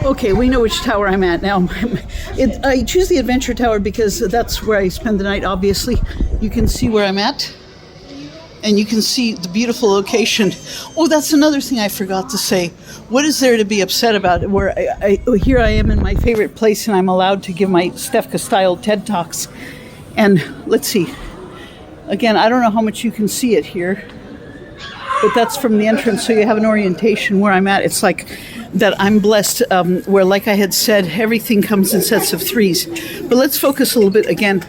Okay, we know which tower I'm at now. I choose the Adventure Tower because that's where I spend the night, obviously. You can see where I'm at, and you can see the beautiful location. Oh, that's another thing I forgot to say. What is there to be upset about? Where here I am in my favorite place, and I'm allowed to give my Stefka-style TED Talks. And let's see. Again, I don't know how much you can see it here, but that's from the entrance, so you have an orientation where I'm at. It's like that I'm blessed, where, like I had said, everything comes in sets of threes. But let's focus a little bit again.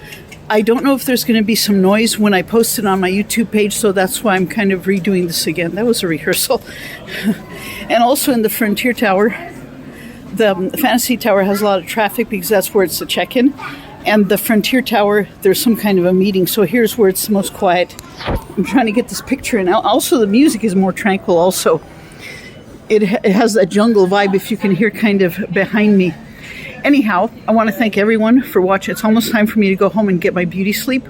I don't know if there's going to be some noise when I post it on my YouTube page, so that's why I'm kind of redoing this again. That was a rehearsal. And also in the Frontier Tower, the Fantasy Tower has a lot of traffic because that's where it's the check-in. And the Frontier Tower, there's some kind of a meeting, so here's where it's the most quiet. I'm trying to get this picture in. Also, the music is more tranquil also. It has that jungle vibe, if you can hear kind of behind me. Anyhow, I want to thank everyone for watching. It's almost time for me to go home and get my beauty sleep.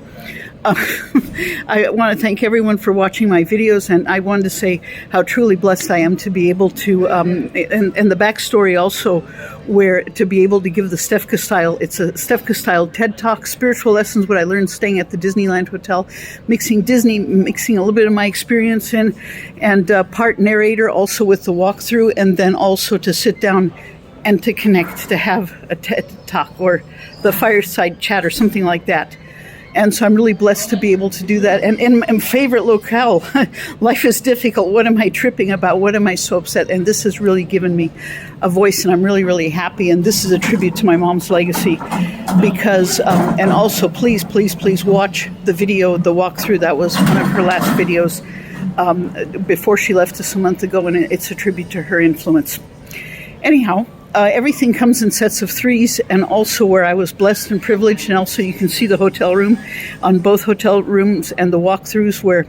I want to thank everyone for watching my videos, and I wanted to say how truly blessed I am to be able to, and the backstory also, where to be able to give the Stefka style. It's a Stefka style TED Talk, spiritual lessons, what I learned staying at the Disneyland Hotel, mixing Disney, mixing a little bit of my experience in, and part narrator also with the walkthrough, and then also to sit down and to connect, to have a TED Talk or the fireside chat or something like that. And so I'm really blessed to be able to do that. And in my favorite locale, life is difficult. What am I tripping about? What am I so upset? And this has really given me a voice, and I'm really, really happy. And this is a tribute to my mom's legacy because, and also please, please, please watch the video, the walkthrough. That was one of her last videos before she left us a month ago, and it's a tribute to her influence. Anyhow, everything comes in sets of threes, and also where I was blessed and privileged, and also you can see the hotel room on both hotel rooms and the walkthroughs where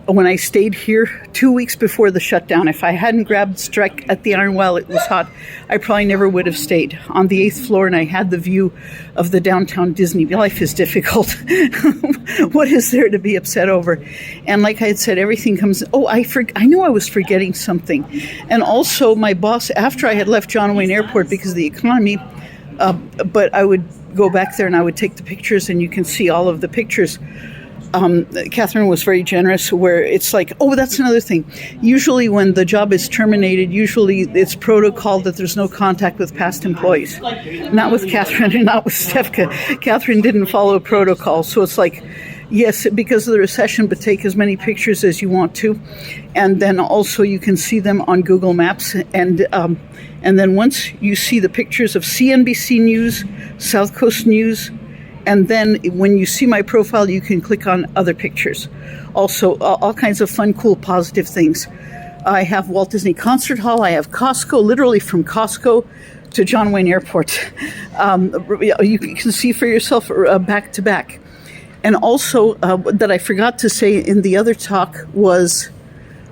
when I stayed here 2 weeks before the shutdown, if I hadn't grabbed strike at the iron while it was hot, I probably never would have stayed on the 8th floor, and I had the view of the downtown Disney. Life is difficult. What is there to be upset over? And like I had said, everything comes. Oh, I knew I was forgetting something. And also my boss, after I had left John Wayne Airport because of the economy, but I would go back there and I would take the pictures, and you can see all of the pictures. Catherine was very generous, where it's like, oh, that's another thing. Usually when the job is terminated, usually it's protocol that there's no contact with past employees. Not with Catherine and not with Stefka. Catherine didn't follow protocol. So it's like, yes, because of the recession, but take as many pictures as you want to. And then also you can see them on Google Maps. And then once you see the pictures of CNBC News, South Coast News, and then when you see my profile, you can click on other pictures. Also, all kinds of fun, cool, positive things. I have Walt Disney Concert Hall. I have Costco, literally from Costco to John Wayne Airport. You can see for yourself back to back. And also, that I forgot to say in the other talk was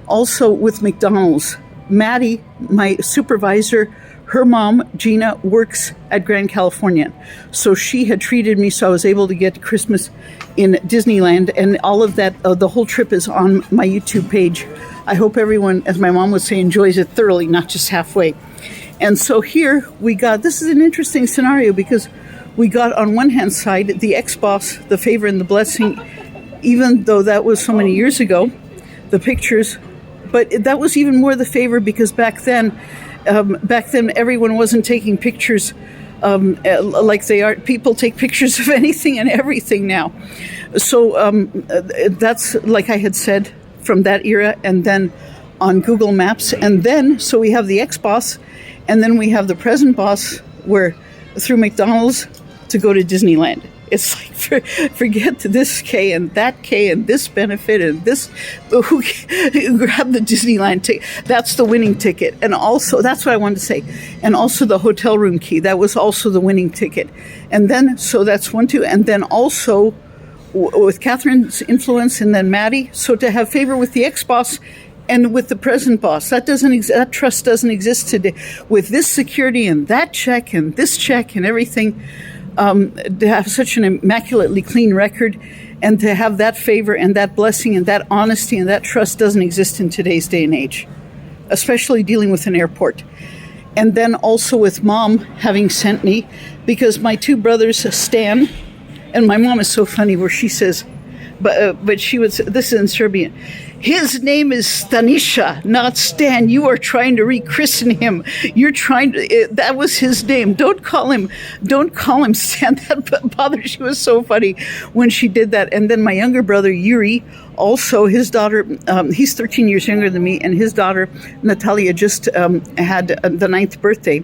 also with McDonald's. Maddie, my supervisor, her mom, Gina, works at Grand Californian. So she had treated me so I was able to get Christmas in Disneyland. And all of that, the whole trip is on my YouTube page. I hope everyone, as my mom would say, enjoys it thoroughly, not just halfway. And so here we got, this is an interesting scenario because we got on one hand side, the ex-boss, the favor and the blessing, even though that was so many years ago, the pictures. But that was even more the favor because back then everyone wasn't taking pictures like they are. People take pictures of anything and everything now. So that's, like I had said, from that era, and then on Google Maps. And then, so we have the ex-boss, and then we have the present boss, where through McDonald's to go to Disneyland. It's like, forget this K and that K and this benefit and this, who grab the Disneyland ticket. That's the winning ticket. And also, that's what I wanted to say. And also the hotel room key. That was also the winning ticket. And then, so that's 1, 2. And then also with Catherine's influence, and then Maddie. So to have favor with the ex-boss and with the present boss, that trust doesn't exist today. With this security and that check and this check and everything, to have such an immaculately clean record, and to have that favor and that blessing and that honesty and that trust doesn't exist in today's day and age, especially dealing with an airport. And then also with Mom having sent me, because my two brothers, Stan, and my mom is so funny where she says, but she would say, this is in Serbian, his name is Stanisha, not Stan. You are trying to rechristen him. You're trying to, that was his name. Don't call him Stan. That bothered, she was so funny when she did that. And then my younger brother, Yuri, also his daughter, he's 13 years younger than me, and his daughter, Natalia, just had the 9th birthday.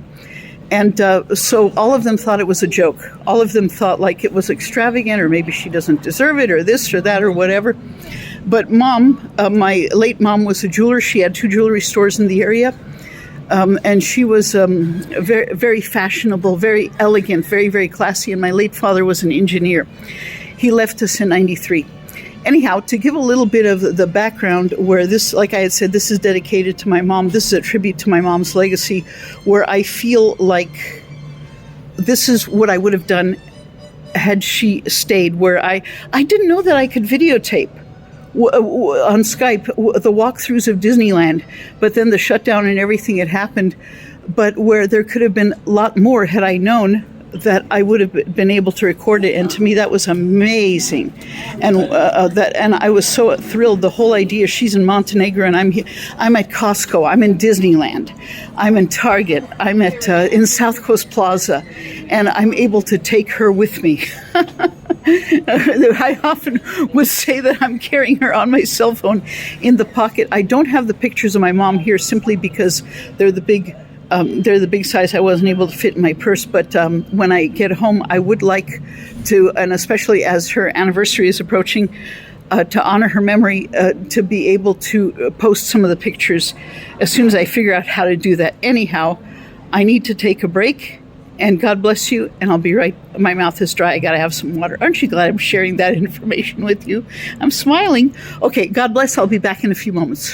And so all of them thought it was a joke. All of them thought like it was extravagant, or maybe she doesn't deserve it, or this or that or whatever. But Mom, my late mom, was a jeweler. She had 2 jewelry stores in the area. And she was very, very fashionable, very elegant, very, very classy. And my late father was an engineer. He left us in 93. Anyhow, to give a little bit of the background, where this, like I had said, this is dedicated to my mom. This is a tribute to my mom's legacy, where I feel like this is what I would have done had she stayed, where I didn't know that I could videotape on Skype the walkthroughs of Disneyland, but then the shutdown and everything had happened, but where there could have been a lot more had I known that I would have been able to record it. And to me, that was amazing. And and I was so thrilled. The whole idea, she's in Montenegro and I'm at Costco, I'm in Disneyland, I'm in Target, I'm at in South Coast Plaza, and I'm able to take her with me. I often would say that I'm carrying her on my cell phone in the pocket. I don't have the pictures of my mom here simply because they're the big size. I wasn't able to fit in my purse, but when I get home, I would like to, and especially as her anniversary is approaching, to honor her memory, to be able to post some of the pictures as soon as I figure out how to do that. Anyhow, I need to take a break, and God bless you, and I'll be right. My mouth is dry. I got to have some water. Aren't you glad I'm sharing that information with you? I'm smiling. Okay, God bless. I'll be back in a few moments.